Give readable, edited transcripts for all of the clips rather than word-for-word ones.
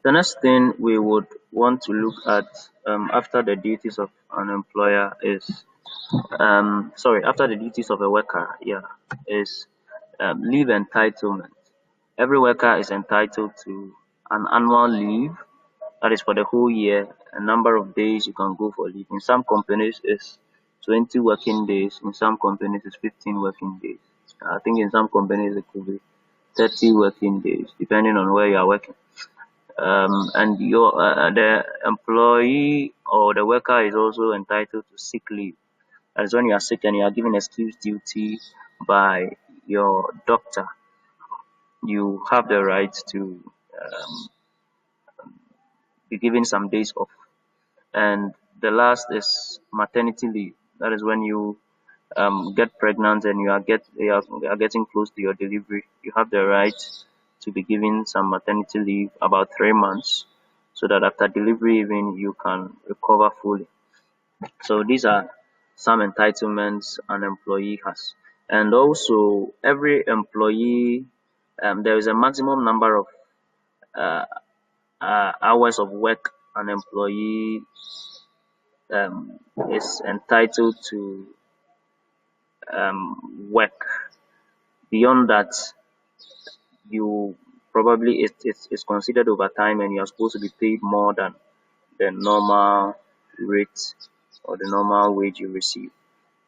The next thing we would want to look at after the duties of an employer is after the duties of a worker, is leave entitlement. Every worker is entitled to an annual leave, that is for the whole year, a number of days you can go for leave. In some companies, it's 20 working days. In some companies, it's 15 working days. I think in some companies, it could be 30 working days, depending on where you are working. And the employee or the worker is also entitled to sick leave. That is when you are sick and you are given excuse duty by your doctor. You have the right to be given some days off. And the last is maternity leave. That is when you get pregnant and you are getting close to your delivery. You have the right to be given some maternity leave, about 3 months, so that after delivery even you can recover fully. So these are some entitlements an employee has. And also every employee, there is a maximum number of uh, hours of work an employee is entitled to work. Beyond that, you probably it's considered overtime and you're supposed to be paid more than the normal rate or the normal wage you receive.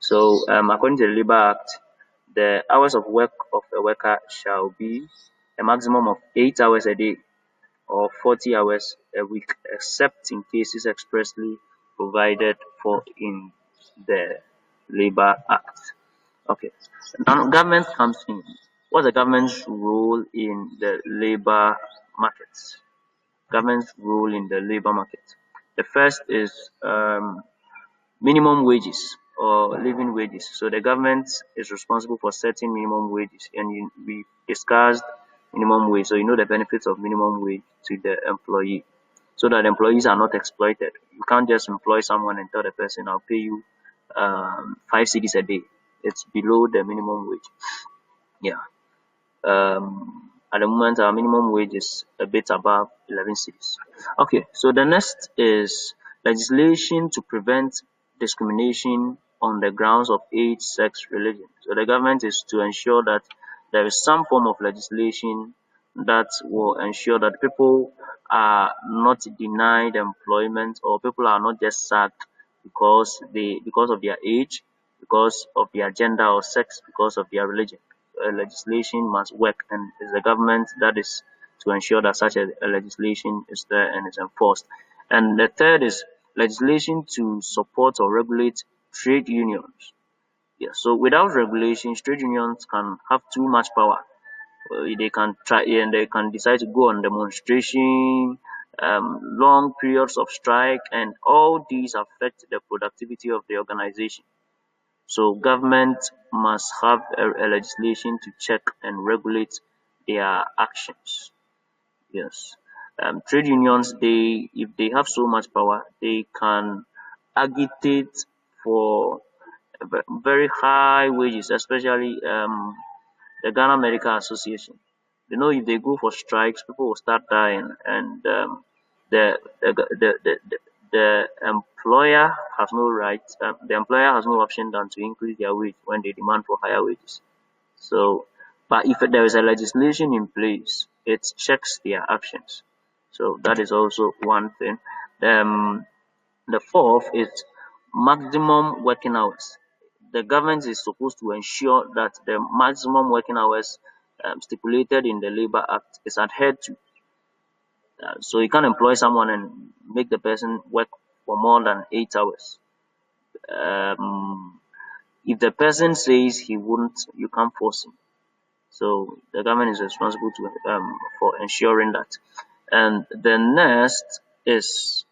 So, according to the Labour Act, the hours of work of a worker shall be a maximum of 8 hours a day or 40 hours a week, except in cases expressly provided for in the Labour Act. Okay. Now, government comes in. What's the government's role in the labor market? Government's role in the labor market. The first is minimum wages or living wages. So the government is responsible for setting minimum wages, and we discussed minimum wage. So you know the benefits of minimum wage to the employee, so that employees are not exploited. You can't just employ someone and tell the person, "I'll pay you 5 cedis a day." It's below the minimum wage. Yeah. At the moment, our minimum wage is a bit above 11 cedis. Okay, so the next is legislation to prevent discrimination on the grounds of age, sex, religion. So the government is to ensure that there is some form of legislation that will ensure that people are not denied employment, or people are not just sacked because of their age, because of their gender or sex, because of their religion. Legislation must work, and it's the government that is to ensure that such a legislation is there and is enforced. And the third is legislation to support or regulate trade unions. Yeah, so without regulations, trade unions can have too much power. They can try and they can decide to go on demonstration, long periods of strike, and all these affect the productivity of the organization. So government must have a legislation to check and regulate their actions. Yes. Trade unions, if they have so much power, they can agitate for very high wages, especially the Ghana Medical Association. You know, if they go for strikes, people will start dying, and the, the the employer has no right. The employer has no option than to increase their wage when they demand for higher wages. So, but if there is a legislation in place, it checks their actions. So that is also one thing. Um, the fourth is maximum working hours. The government is supposed to ensure that the maximum working hours stipulated in the Labour Act is adhered to. So you can't employ someone and make the person work for more than 8 hours. Um, if the person says he won't, you can't force him. So the government is responsible for ensuring that. And the next is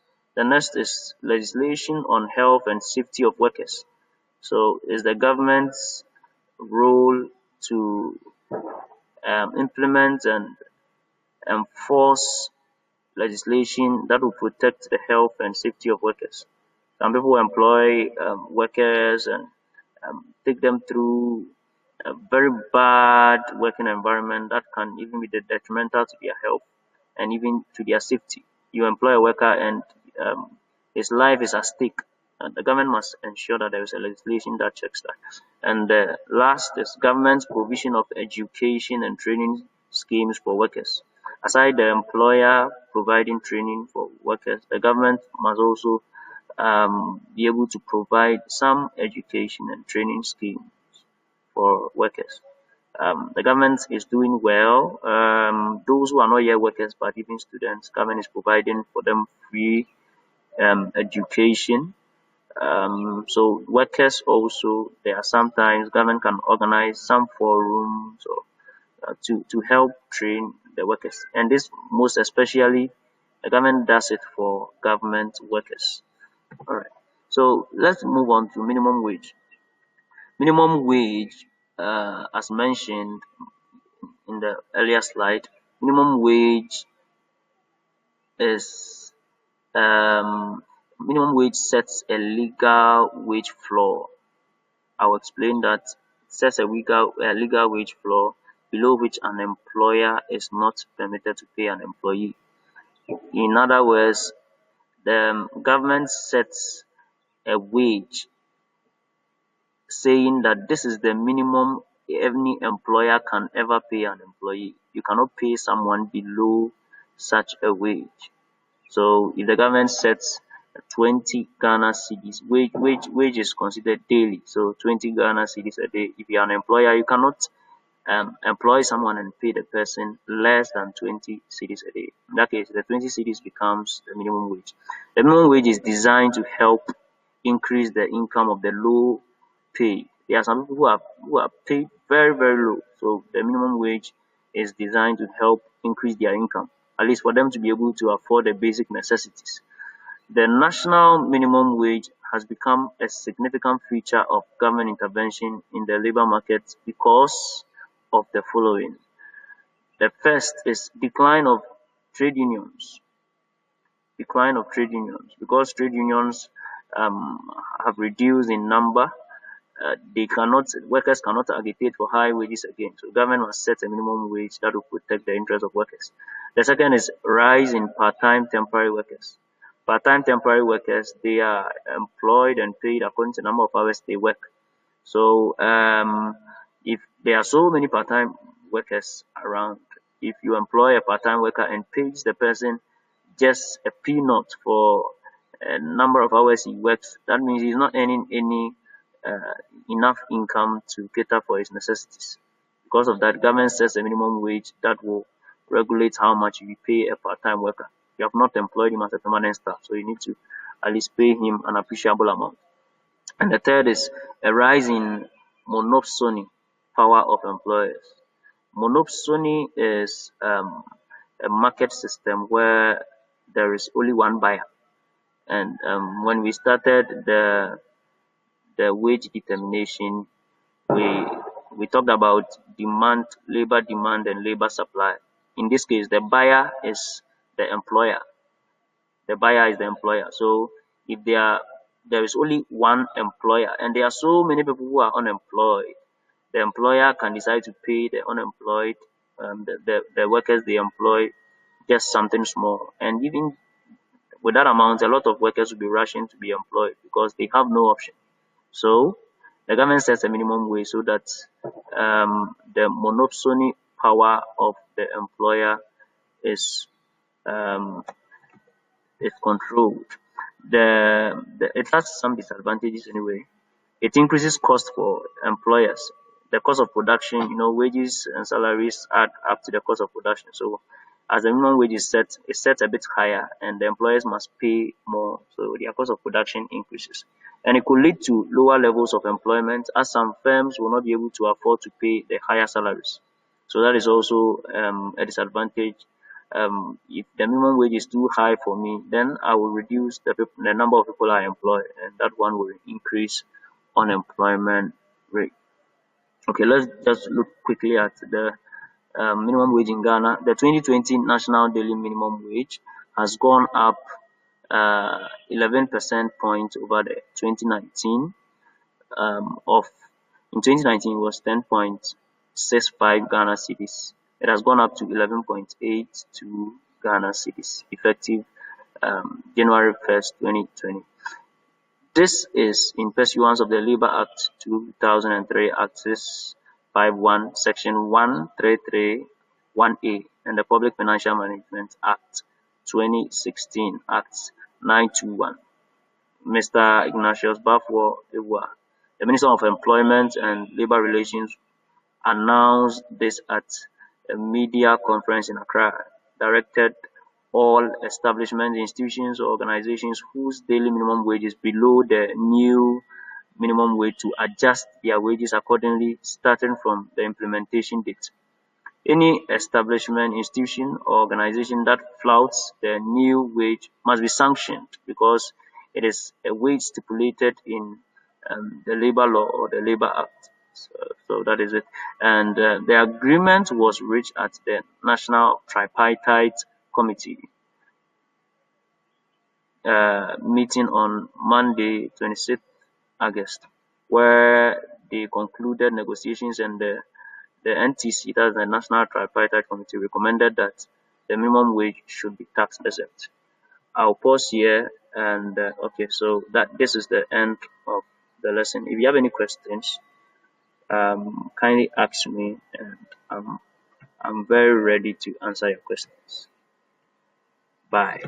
legislation on health and safety of workers. So it's the government's role to implement and enforce legislation that will protect the health and safety of workers. Some people employ workers and take them through a very bad working environment that can even be detrimental to their health. and even to their safety. You employ a worker and his life is at stake. And the government must ensure that there is a legislation that checks that. And last is government's provision of education and training schemes for workers. Aside the employer providing training for workers, the government must also be able to provide some education and training scheme for workers. The government is doing well. Those who are not yet workers but even students, government is providing for them free education. So workers also, there are sometimes government can organize some forums or to help train the workers. And this most especially the government does it for government workers. All right. So let's move on to minimum wage. Minimum wage, as mentioned in the earlier slide, minimum wage is minimum wage sets a legal wage floor. I'll explain that. It sets a legal wage floor below which an employer is not permitted to pay an employee. In other words, the government sets a wage saying that this is the minimum any employer can ever pay an employee. You cannot pay someone below such a wage. So if the government sets 20 Ghana cedis, wage is considered daily. So 20 Ghana cedis a day. If you're an employer, you cannot employ someone and pay the person less than 20 cedis a day. In that case, the 20 cedis becomes the minimum wage. The minimum wage is designed to help increase the income of the low pay. There are some people who are paid very, very low. So the minimum wage is designed to help increase their income, at least for them to be able to afford the basic necessities. The national minimum wage has become a significant feature of government intervention in the labor market because of the following. The first is decline of trade unions. Decline of trade unions because trade unions have reduced in number. Workers cannot agitate for high wages again. So government must set a minimum wage that will protect the interests of workers. The second is rise in part-time temporary workers. Part-time temporary workers, they are employed and paid according to the number of hours they work. So if there are so many part-time workers around, if you employ a part-time worker and pays the person just a peanut for a number of hours he works, that means he's not earning any enough income to cater for his necessities. Because of that, government sets a minimum wage that will regulate how much you pay a part-time worker. You have not employed him as a permanent staff, so you need to at least pay him an appreciable amount. And the third is a rise in monopsony power of employers. Monopsony is a market system where there is only one buyer. And when we started the wage determination, we talked about labor demand, and labor supply. In this case, the buyer is the employer. The buyer is the employer. So if there is only one employer, and there are so many people who are unemployed, the employer can decide to pay the unemployed, the workers they employ, just something small. And even with that amount, a lot of workers will be rushing to be employed because they have no option. So the government sets a minimum wage so that the monopsony power of the employer is um, controlled. It has some disadvantages anyway. It increases cost for employers. The cost of production, wages and salaries add up to the cost of production. So as the minimum wage is set, it's set a bit higher and the employers must pay more. So their cost of production increases. And it could lead to lower levels of employment as some firms will not be able to afford to pay the higher salaries. So that is also a disadvantage. If the minimum wage is too high for me, then I will reduce the number of people I employ, and that one will increase unemployment rate. Okay, let's just look quickly at the minimum wage in Ghana. The 2020 national daily minimum wage has gone up 11% points over the 2019. Of In 2019 it was 10.65 Ghana cedis. It has gone up to 11.82 Ghana cedis, effective January 1st, 2020. This is in pursuance of the Labour Act 2003 Acts 51, Section 1331A, and the Public Financial Management Act 2016, Act 921. Mr. Ignatius Bafo Ewa, the Minister of Employment and Labour Relations, announced this at a media conference in Accra, directed all establishments, institutions, or organizations whose daily minimum wage is below the new minimum wage to adjust their wages accordingly starting from the implementation date. Any establishment, institution, or organization that flouts the new wage must be sanctioned because it is a wage stipulated in the labor law or the labor act. So that is it. And the agreement was reached at the National Tripartite Committee meeting on Monday, 26th August, where they concluded negotiations, and the NTC, that's the National Tripartite Committee, recommended that the minimum wage should be tax exempt. I'll pause here, and okay, so that this is the end of the lesson. If you have any questions, kindly ask me, and I'm very ready to answer your questions. Bye.